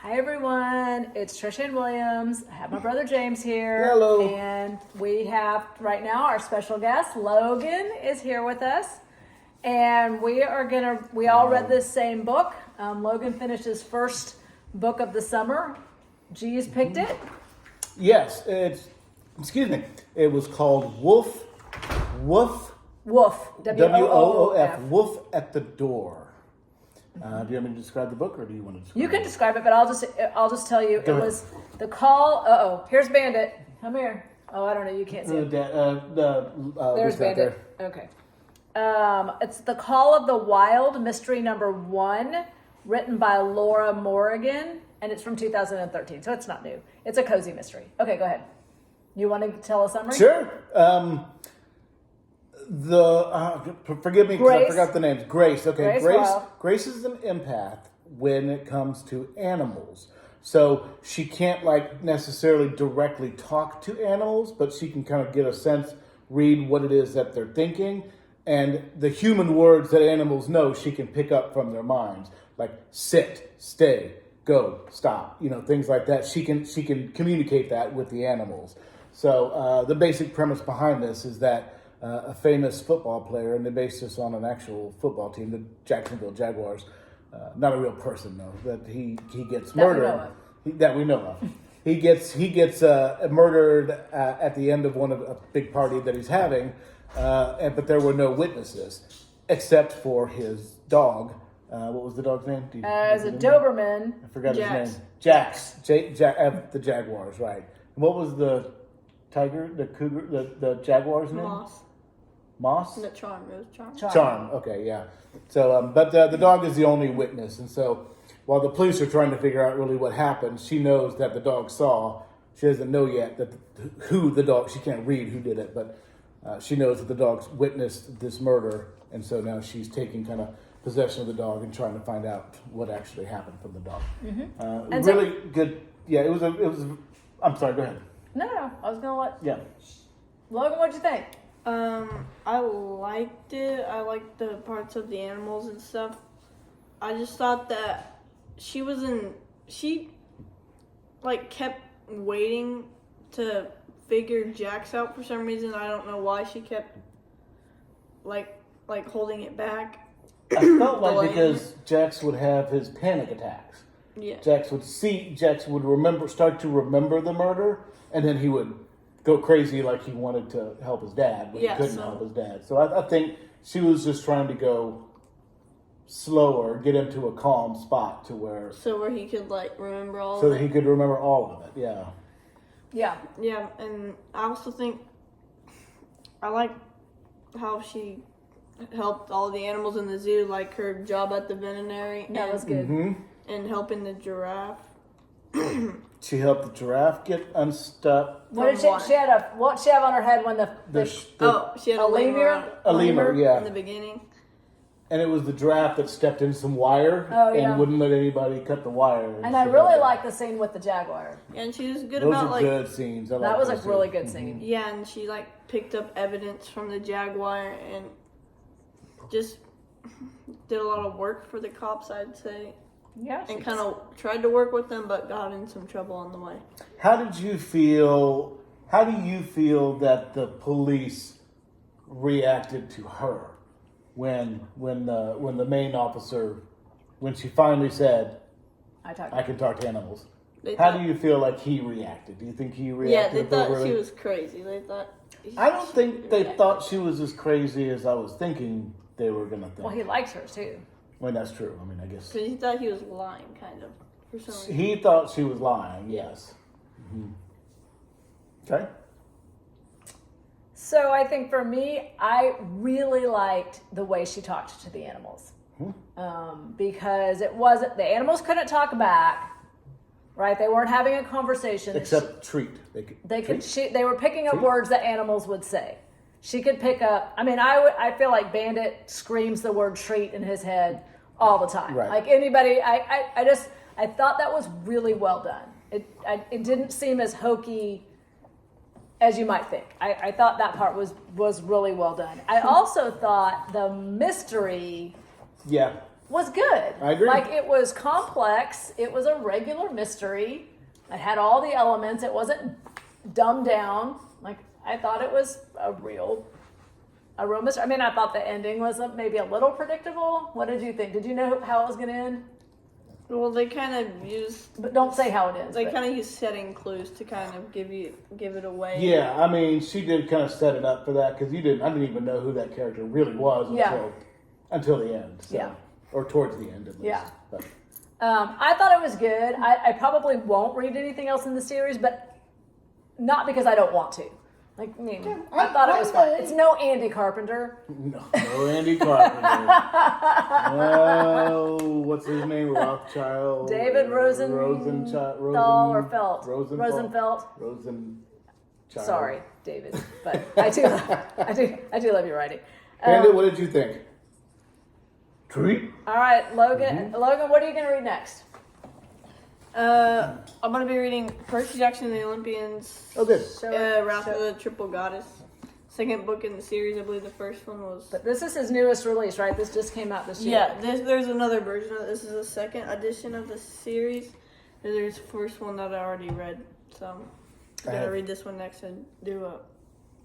Hi everyone, it's Trishann Williams. I have my brother James here. Hello. And we have right now our special guest, Logan, is here with us. And we all read this same book. Logan finished his first book of the summer. G's picked it. Yes, it was called Woof. Woof. W-O-O-F. Woof at the Door. Do you want me to describe the book, or do you want to describe it? You can describe it, but I'll just tell you. Go It ahead. was the call. Here's Bandit. Come here. Oh, I don't know. You can't see it. There's Bandit. Okay. It's The Call of the Wyld Mystery #1, written by Laura Morriga, and it's from 2013, so it's not new. It's a cozy mystery. Okay, go ahead. You want to tell a summary? Sure. Forgive me because I forgot the names. Grace. Okay, Grace is an empath when it comes to animals. So she can't necessarily directly talk to animals, but she can kind of get a sense, read what it is that they're thinking, and the human words that animals know she can pick up from their minds, like sit, stay, go, stop, things like that. She can communicate that with the animals. So the basic premise behind this is that a famous football player, and they based this on an actual football team, the Jacksonville Jaguars. Not a real person though. That he gets murdered. That we know of. He gets murdered at the end of a big party that he's having, but there were no witnesses except for his dog. What was the dog's name? As a Doberman. I forgot his name. Jax. The Jaguars, right? What was the tiger? The cougar? The Jaguar's name? Moss? No, Charm. It was Charm. Okay, yeah. So, but the dog is the only witness, and so while the police are trying to figure out really what happened, she knows that the dog saw. She doesn't know yet who the dog. She can't read who did it, but she knows that the dog's witnessed this murder, and so now she's taking kind of possession of the dog and trying to find out what actually happened from the dog. Mm-hmm. Really good. Yeah, it was. I'm sorry. Go ahead. No. I was gonna let. Yeah. Logan, what'd you think? I liked it. I liked the parts of the animals and stuff. I just thought that she kept waiting to figure Jax out for some reason. I don't know why she kept like holding it back. I felt like because Jax would have his panic attacks. Yeah. Jax would start to remember the murder, and then he would go crazy like he wanted to help his dad, but he couldn't help his dad. So I think she was just trying to go slower, get him to a calm spot to where... So where he could remember all of it. So that he could remember all of it, yeah. Yeah. Yeah, and I also think I like how she helped all the animals in the zoo, like her job at the veterinary. That was good. Mm-hmm. And helping the giraffe. She helped the giraffe get unstuck. What did she have on her head when she had a lemur. A lemur, yeah. In the beginning. And it was the giraffe that stepped in some wire and wouldn't let anybody cut the wire. And I really like the scene with the jaguar. And she was good Those about are good scenes. That was a really good scene. Yeah, and she picked up evidence from the jaguar and just did a lot of work for the cops, I'd say. Yeah. And kind of tried to work with them, but got in some trouble on the way. How do you feel that the police reacted to her when the main officer, when she finally said, I can talk to animals? How do you feel like he reacted? Do you think he reacted? Yeah, they thought she was crazy. They thought. I don't think they thought she was as crazy as I was thinking they were going to think. Well, he likes her too. Well, that's true. I mean, I guess. Because he thought he was lying, kind of, for some reason. He thought she was lying, yes. Mm-hmm. Okay. So I think for me, I really liked the way she talked to the animals. Because the animals couldn't talk back, right? They weren't having a conversation. Except treat. They were picking up words that animals would say. She could pick up, I feel like Bandit screams the word treat in his head all the time. Right. Like anybody, I thought that was really well done. It didn't seem as hokey as you might think. I thought that part was really well done. I also thought the mystery was good. I agree. Like, it was complex. It was a regular mystery. It had all the elements. It wasn't dumbed down. Like, I thought it was a real mystery. I mean, I thought the ending was maybe a little predictable. What did you think? Did you know how it was going to end? Well, they kind of use... But don't say how it ends. They kind of use setting clues to kind of give it away. Yeah, I mean, she did kind of set it up for that, because I didn't even know who that character really was until the end. So. Yeah. Or towards the end, at least. Yeah. But. I thought it was good. I probably won't read anything else in the series, but not because I don't want to. Like, I mean, I thought it was fun. It's no Andy Carpenter. No Andy Carpenter. No, what's his name? Rothschild. David Rosenthal. Sorry, David, but I do love your writing. Bandit, what did you think? Treat. All right, Logan. Logan, what are you going to read next? I'm going to be reading Percy Jackson and the Olympians. Oh, good. Wrath of the Triple Goddess. Second book in the series. I believe the first one was... But this is his newest release, right? This just came out this year. Yeah, there's another version of it. This is the second edition of the series. There's the first one that I already read. So I'm going to read this one next and do a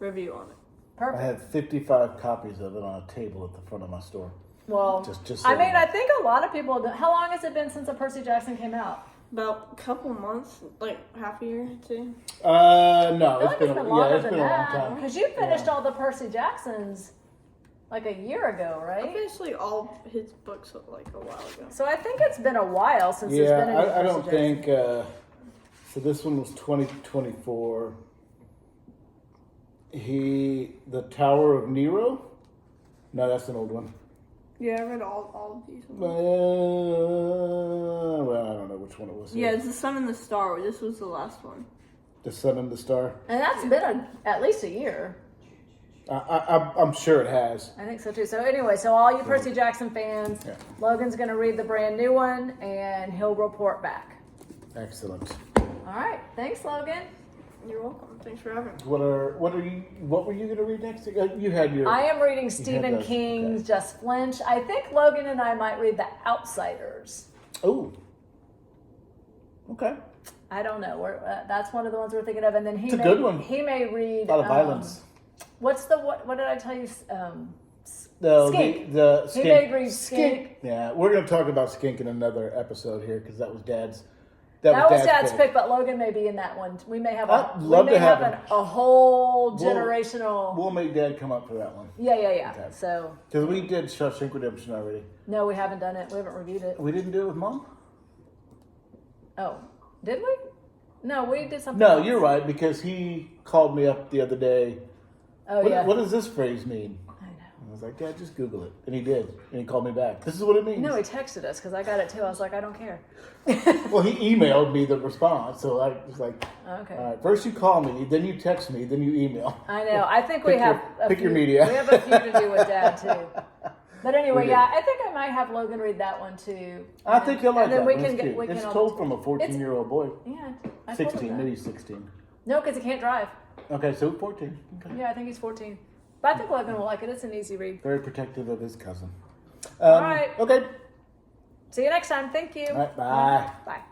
review on it. Perfect. I have 55 copies of it on a table at the front of my store. Well, just I mean, I think a lot of people... How long has it been since the Percy Jackson came out? About a couple months, like half a year, too. No, it's been longer than a long that. time. Because you finished all the Percy Jacksons like a year ago, right? I finished like all his books like a while ago. So I think it's been a while since there's been any I don't Percy think. So this one was 2024. The Tower of Nero. No, that's an old one. Yeah, I read all of these ones. Well, I don't know which one it was. Yeah, it's The Sun and the Star. This was the last one. The Sun and the Star. And that's been at least a year. I'm sure it has. I think so too. So anyway, so all you Percy Jackson fans, Logan's going to read the brand new one and he'll report back. Excellent. All right. Thanks, Logan. You're welcome. Thanks for having me. What were you going to read next? You had your. I am reading Stephen King's Just Flinch. I think Logan and I might read The Outsiders. Oh. Okay. I don't know. That's one of the ones we're thinking of, and then it's a good one. He may read a lot of violence. What's the what did I tell you? Skink. The Skink. He may read Skink. Yeah, we're going to talk about Skink in another episode here because that was Dad's. That was Dad's pick, but Logan may be in that one. We may have a whole generational. We'll make Dad come up for that one. Yeah. Okay. So because we did Shawshank Redemption already. No, we haven't done it. We haven't reviewed it. We didn't do it with Mom. Oh, did we? No, we did something. No, else. You're right because he called me up the other day. Oh, What does this phrase mean? I was like, Dad, just Google it. And he did. And he called me back. This is what it means. No, he texted us because I got it too. I was like, I don't care. Well, he emailed me the response. So I was like, okay. All right, first you call me, then you text me, then you email. I know. I think pick your media. We have a few to do with Dad too. But anyway, I think I might have Logan read that one too. I think he'll like that. It's told from a 14-year-old boy. Yeah. 16, maybe 16. No, because he can't drive. Okay, so 14. Okay. Yeah, I think he's 14. But I think Logan will like it. It's an easy read. Very protective of his cousin. All right. Okay. See you next time. Thank you. All right, bye. Bye.